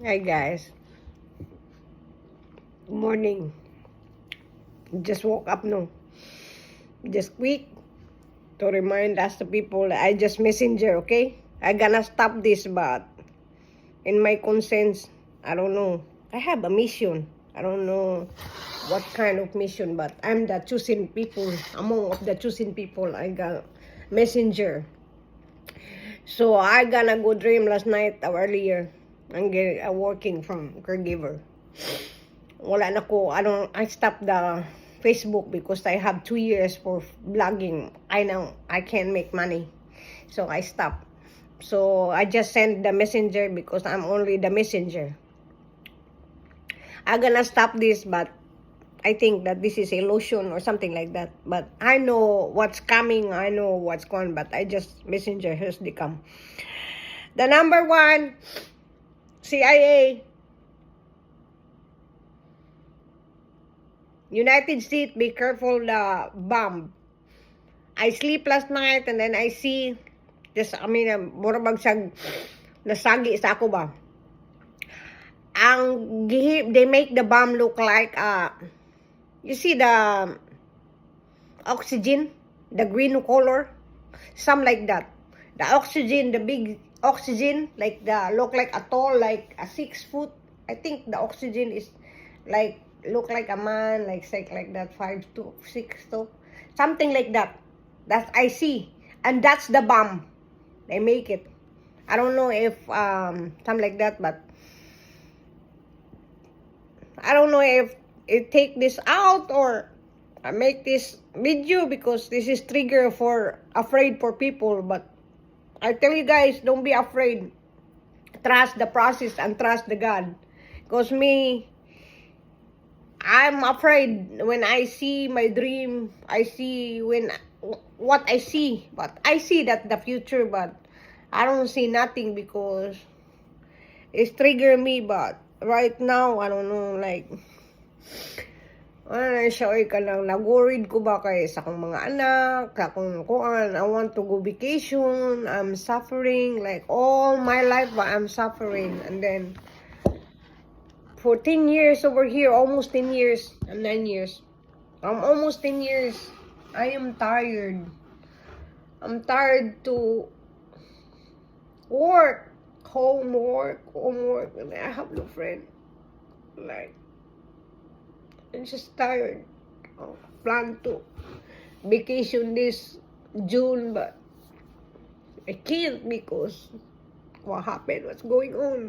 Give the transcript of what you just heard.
Hi guys, good morning. Just woke up no. Just quick to remind us the people that I just messenger, okay? I gonna stop this, but in my conscience, I don't know. I have a mission. I don't know what kind of mission, but I'm the chosen people. Among of the chosen people, I got messenger. So I gonna go dream last night or earlier. I'm working from caregiver. Wala na ko, I stopped the Facebook because I have 2 years for vlogging. I know I can't make money. So I stopped. So I just send the messenger because I'm only the messenger. I'm gonna stop this, but I think that this is illusion or something like that. But I know what's coming, I know what's going, but I just messenger has become. The number one, CIA, United States, be careful the bomb. I sleep last night and then I see just, mura bagsag nasagi sa ako ba. They make the bomb look like, you see the oxygen, the green color, some like that. The oxygen, the big oxygen, like look like a tall, like a 6 foot. I think the oxygen is like, look like a man, like that, 5'2", 6'2", something like that. That I see, and that's the bomb. They make it. I don't know if something like that, but I don't know if it take this out or I make this video because this is trigger for afraid for people. But I tell you guys, don't be afraid. Trust the process and trust the God. Because I'm afraid when I see my dream. I see what I see, but I see that the future, but I don't see nothing because it's trigger me. But right now, I don't know, like, siya ka lang, nag-worried ko ba kay sa akong mga anak, sa akong kuan, I want to go vacation, I'm suffering, like, all my life, but I'm suffering, and then, 14 years over here, almost 10 years, I'm 9 years, I'm almost 10 years, I am tired, I'm tired to work, homework, and I have no friend, like, I'm just tired. Plan to vacation this June, but I can't because what happened, what's going on.